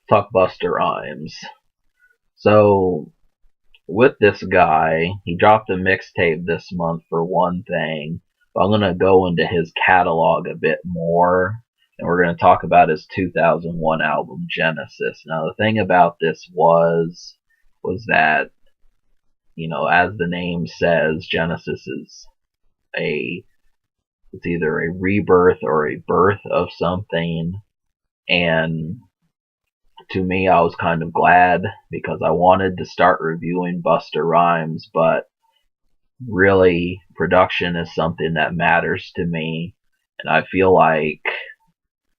talk Busta Rhymes. So with this guy, he dropped a mixtape this month for one thing, but I'm gonna go into his catalog a bit more, and we're gonna talk about his 2001 album Genesis. Now the thing about this was that as the name says, Genesis is a it's either a rebirth or a birth of something, and to me, I was kind of glad because I wanted to start reviewing Busta Rhymes, but really, production is something that matters to me, and I feel like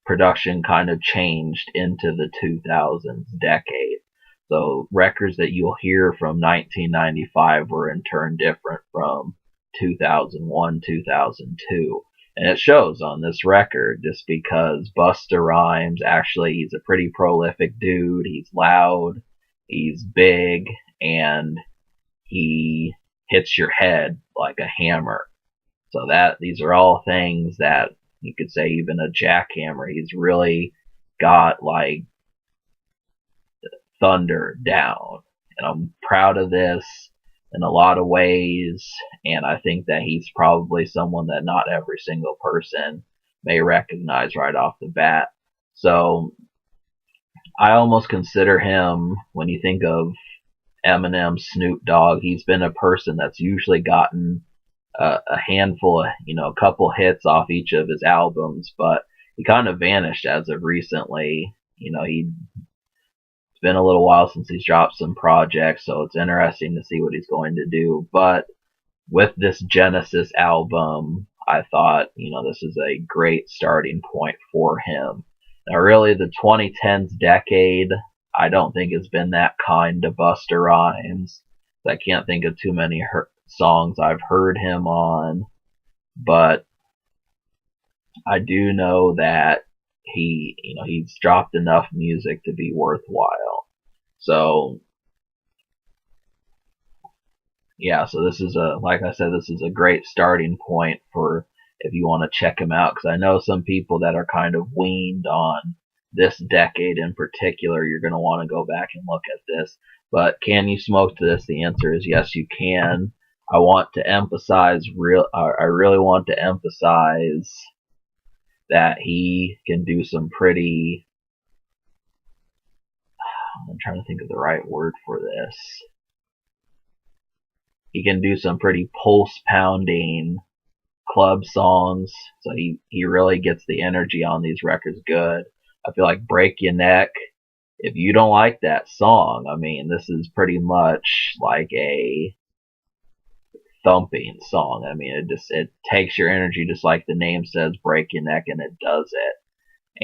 production kind of changed into the 2000s decade. So records that you'll hear from 1995 were in turn different from 2001, 2002. And it shows on this record just because Busta Rhymes, actually, he's a pretty prolific dude. He's loud, he's big, and he hits your head like a hammer. So these are all things that you could say even a jackhammer. He's really got like thunder down. And I'm proud of this in a lot of ways. And I think that he's probably someone that not every single person may recognize right off the bat. So I almost consider him, when you think of Eminem, Snoop Dogg, he's been a person that's usually gotten a handful of, a couple hits off each of his albums, but he kind of vanished as of recently. It's been a little while since he's dropped some projects, so it's interesting to see what he's going to do. But with this Genesis album, I thought, this is a great starting point for him. Now, really, the 2010s decade, I don't think has been that kind to Busta Rhymes. I can't think of too many songs I've heard him on, but I do know that he's dropped enough music to be worthwhile. So yeah, so this is like I said, this is a great starting point for if you want to check him out, because I know some people that are kind of weaned on this decade in particular. You're going to want to go back and look at this. But can you smoke to this? The answer is yes, you can. I really want to emphasize that he can do some pretty, I'm trying to think of the right word for this. He can do some pretty pulse pounding club songs. So he really gets the energy on these records good. I feel like Break Your Neck, if you don't like that song, I mean, this is pretty much like a thumping song. I mean, it takes your energy just like the name says, Break Your Neck, and it does it.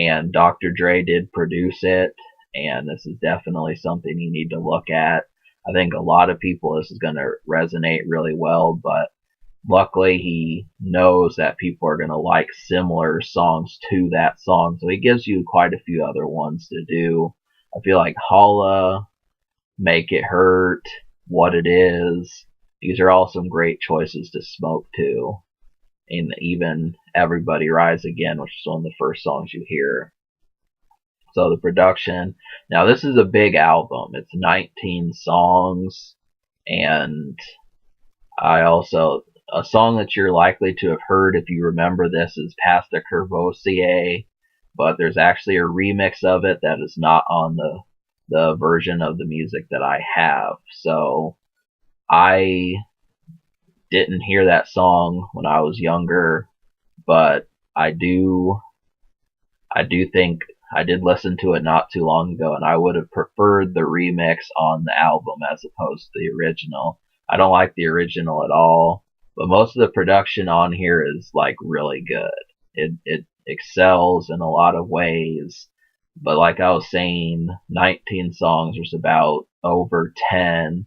And Dr. Dre did produce it, and this is definitely something you need to look at. I think a lot of people, this is going to resonate really well, but luckily he knows that people are going to like similar songs to that song, so he gives you quite a few other ones to do. I feel like Holla, Make It Hurt, What It Is, these are all some great choices to smoke to. And even Everybody Rise Again, which is one of the first songs you hear. So the production. Now this is a big album. It's 19 songs, and a song that you're likely to have heard if you remember this is Pasta Courvoisier, but there's actually a remix of it that is not on the version of the music that I have. So I didn't hear that song when I was younger, but I do think I did listen to it not too long ago, and I would have preferred the remix on the album as opposed to the original. I don't like the original at all, but most of the production on here is like really good. It excels in a lot of ways, but like I was saying, 19 songs, there's about over 10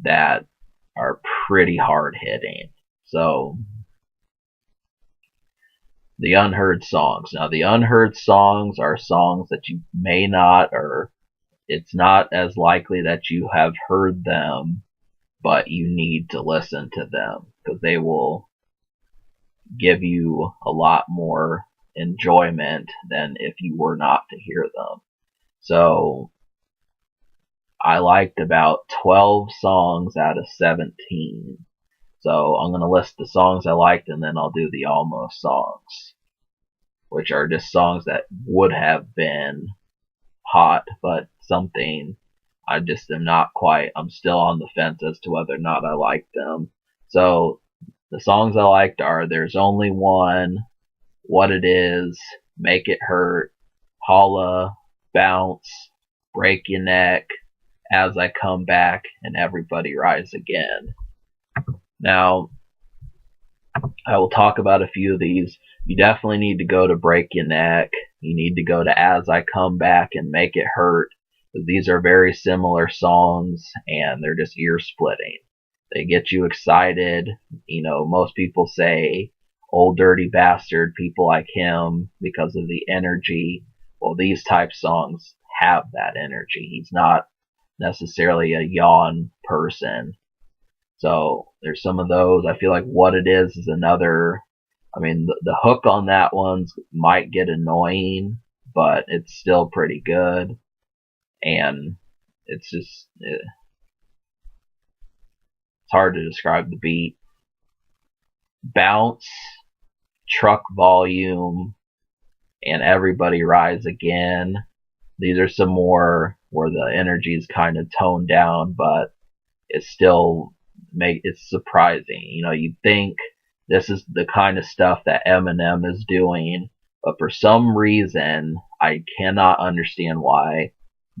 that are pretty hard hitting. So the unheard songs. Now the unheard songs are songs that you may not, or it's not as likely that you have heard them, but you need to listen to them because they will give you a lot more enjoyment than if you were not to hear them. So I liked about 12 songs out of 17. So I'm going to list the songs I liked, and then I'll do the almost songs, which are just songs that would have been hot, but something I just am not quite. I'm still on the fence as to whether or not I like them. So the songs I liked are There's Only One, What It Is, Make It Hurt, Holla, Bounce, Break Your Neck, As I Come Back, and Everybody Rise Again. Now, I will talk about a few of these. You definitely need to go to Break Your Neck. You need to go to As I Come Back and Make It Hurt. These are very similar songs, and they're just ear splitting. They get you excited. You know, most people say Old Dirty Bastard, people like him, because of the energy. Well, these type songs have that energy. He's not necessarily a yawn person. So there's some of those. I feel like What It Is another. I mean, the hook on that one might get annoying, but it's still pretty good. And it's just, it's hard to describe the beat. Bounce, Truck Volume, and Everybody Rise Again. These are some more where the energy is kind of toned down, but it's still it's surprising. You know, you'd think this is the kind of stuff that Eminem is doing, but for some reason I cannot understand why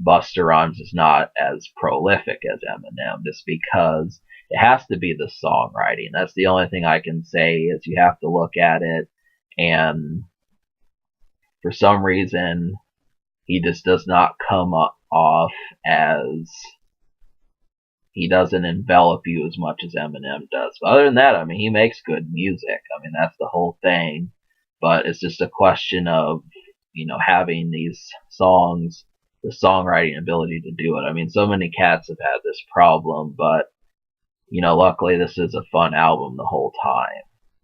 Busta Rhymes is not as prolific as Eminem, just because it has to be the songwriting. That's the only thing I can say, is you have to look at it, and for some reason he just does not come off as, he doesn't envelop you as much as Eminem does. But other than that, I mean, he makes good music. I mean, that's the whole thing. But it's just a question of, you know, having these songs, the songwriting ability to do it. I mean, so many cats have had this problem, but, you know, luckily this is a fun album the whole time.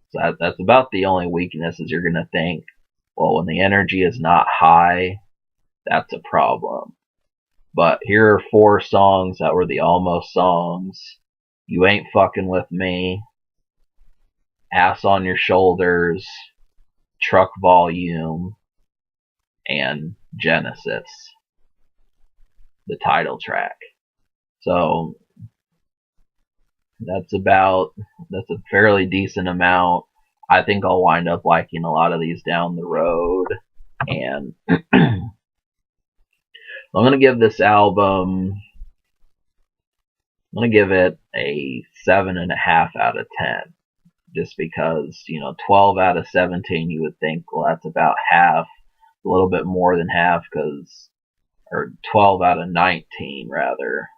So that's about the only weakness, is you're going to think, well, when the energy is not high, that's a problem. But here are 4 songs that were the almost songs. You Ain't Fucking With Me, Ass on Your Shoulders, Truck Volume, and Genesis, the title track. So that's a fairly decent amount. I think I'll wind up liking a lot of these down the road. And I'm going to give this album, I'm going to give it a 7.5 out of 10. Just because, you know, 12 out of 17, you would think, well, that's about half, a little bit more than half, or 12 out of 19, rather.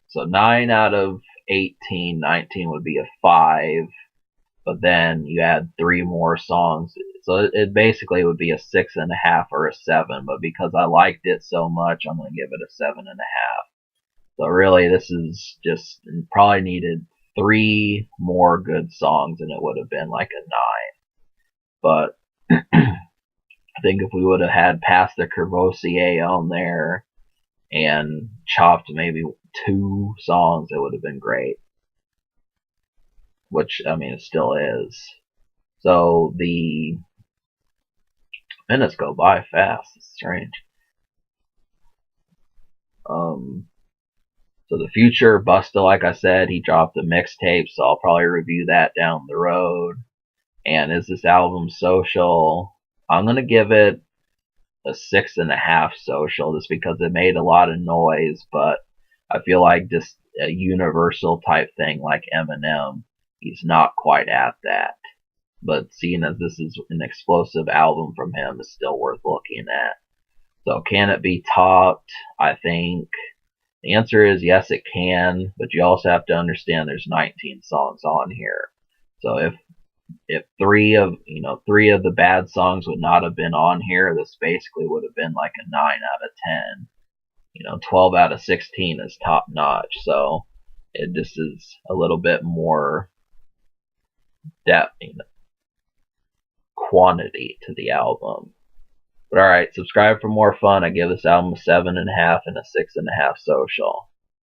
So 9 out of 18, 19 would be a 5, but then you add 3 more songs, so it basically would be a 6.5 or a 7, but because I liked it so much, I'm going to give it a 7.5. So really, this is just probably needed 3 more good songs, and it would have been like a 9. But I think if we would have had Pass the Courvoisier on there and chopped maybe 2 songs, it would have been great. Which, I mean, it still is. So the minutes go by fast. It's strange. So the future, Busta, like I said, he dropped a mixtape, so I'll probably review that down the road. And is this album social? I'm gonna give it a 6.5 social, just because it made a lot of noise, but I feel like just a universal type thing like Eminem, he's not quite at that. But seeing as this is an explosive album from him, is still worth looking at. So can it be topped? I think the answer is yes, it can, but you also have to understand there's 19 songs on here. So if 3 of the bad songs would not have been on here, this basically would have been like a 9 out of 10. 12 out of 16 is top notch. So it just is a little bit more depth, quantity to the album. But alright, subscribe for more fun. I give this album a 7.5 and a 6.5 social.